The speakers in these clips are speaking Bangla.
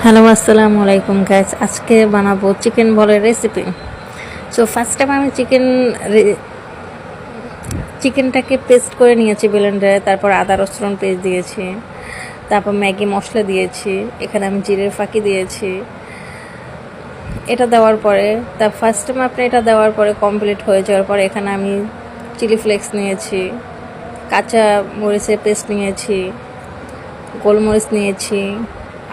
হ্যালো আসসালামু আলাইকুম গাইস, আজকে বানাবো চিকেন বলের রেসিপি। সো ফার্স্ট টাইম আমি চিকেনটাকে পেস্ট করে নিয়েছি ব্লেন্ডারে, তারপর আদা রসুন পেস্ট দিয়েছি, তারপর ম্যাগি মশলা দিয়েছি, এখানে আমি জিরের ফাঁকি দিয়েছি। এটা দেওয়ার পরে ফার্স্ট টাইম আপনি এটা দেওয়ার পরে কমপ্লিট হয়ে যাওয়ার পরে এখানে আমি চিলি ফ্লেক্স নিয়েছি, কাঁচা মরিচের পেস্ট নিয়েছি, গোলমরিচ নিয়েছি,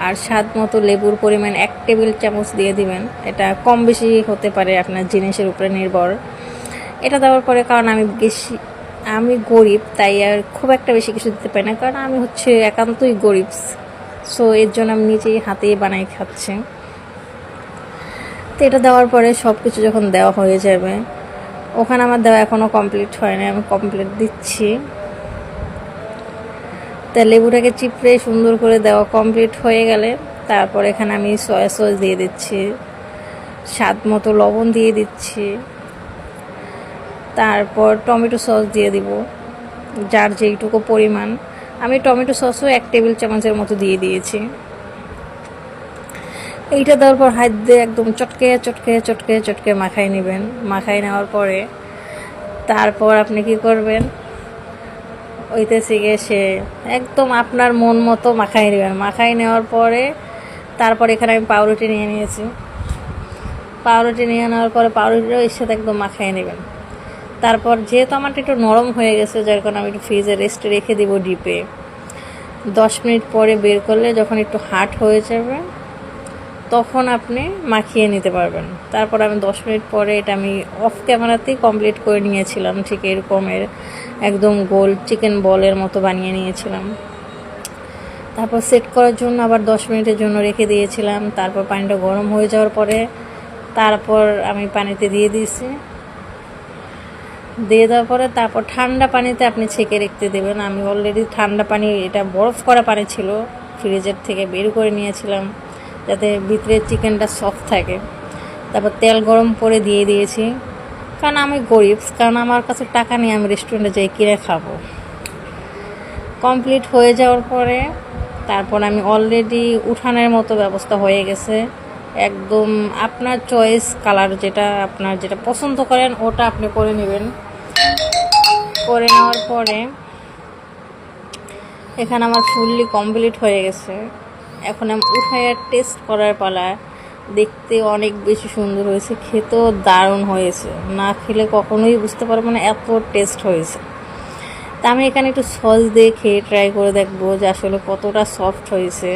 আর স্বাদ মতো লেবুর পরিমাণ 1 টেবিল চামচ দিয়ে দিবেন। এটা কম বেশি হতে পারে আপনার জিনিসের উপরে নির্ভর। এটা দেওয়ার পরে কারণ আমি গরিব, তাই আর খুব একটা বেশি কিছু দিতে পারি না, কারণ আমি হচ্ছে একান্তই গরিব। সো এর জন্য আমি নিজেই হাতেই বানাই খাচ্ছি। তো এটা দেওয়ার পরে সব কিছু যখন দেওয়া হয়ে যাবে, ওখানে আমার দেওয়া এখনও কমপ্লিট হয়নি, আমি কমপ্লিট দিচ্ছি। তা লেবুটাকে চিপড়ে সুন্দর করে দেওয়া কমপ্লিট হয়ে গেলে তারপর এখানে আমি সয়া সস দিয়ে দিচ্ছি, স্বাদ মতো লবণ দিয়ে দিচ্ছি, তারপর টমেটো সস দিয়ে দিব যার যেইটুকু পরিমাণ। আমি টমেটো সসও 1 টেবিল চামচের মতো দিয়ে দিয়েছি। এইটা দেওয়ার পর হাত দিয়ে একদম চটকে চটকে চটকে চটকে মাখাই নেবেন। মাখাই নেওয়ার পরে তারপর আপনি কি করবেন, ওইতেছে গিয়ে সে একদম আপনার মন মতো মাখাই নেবেন। মাখাই নেওয়ার পরে তারপর এখানে আমি পাউরুটি নিয়ে নিয়েছি। পাউরুটি নিয়ে নেওয়ার পরে পাউরুটিটাও এর সাথে একদম মাখাই নেবেন। তারপর যেহেতু আমার একটু নরম হয়ে গেছে, যার কারণে আমি একটু ফ্রিজে রেস্টে রেখে দেবো ডিপে। 10 মিনিট পরে বের করলে যখন একটু হার্ড হয়ে যাবে তখন আপনি মাখিয়ে নিতে পারবেন। তারপর আমি 10 মিনিট পরে এটা আমি অফ ক্যামেরাতেই কমপ্লিট করে নিয়েছিলাম। ঠিক এরকমের একদম গোল চিকেন বলের মতো বানিয়ে নিয়েছিলাম। তারপর সেট করার জন্য আবার 10 মিনিটের জন্য রেখে দিয়েছিলাম। তারপর পানিটা গরম হয়ে যাওয়ার পরে তারপর আমি পানিতে দিয়ে দিয়েছি। দিয়ে দেওয়ার পরে তারপর ঠান্ডা পানিতে আপনি ছেঁকে রাখতে দেবেন। আমি অলরেডি ঠান্ডা পানি, এটা বরফ করা পানি ছিল, ফ্রিজের থেকে বের করে নিয়েছিলাম যাতে ভিতরে চিকেনটা সফট থাকে। তারপর তেল গরম করে দিয়ে দিয়েছি, কারণ আমি গরিব, কারণ আমার কাছে টাকা নেই আমি রেস্টুরেন্টে যাই কিনে খাবো। কমপ্লিট হয়ে যাওয়ার পরে তারপর আমি অলরেডি উঠানের মতো ব্যবস্থা হয়ে গেছে। একদম আপনার চয়েস কালার, আপনার যেটা পছন্দ করেন ওটা আপনি করে নেবেন। করে নেওয়ার পরে এখানে আমার ফুললি কমপ্লিট হয়ে গেছে। এখন আমি উঠায় টেস্ট করার পালা। দেখতে অনেক বেশি সুন্দর হয়েছে, খেতেও দারুণ হয়েছে। না খেলে কখনোই বুঝতে পারবো না এত টেস্ট হয়েছে। তা আমি এখানে একটু সস দিয়ে খেয়ে ট্রাই করে দেখবো যে আসলে কতটা সফট হয়েছে।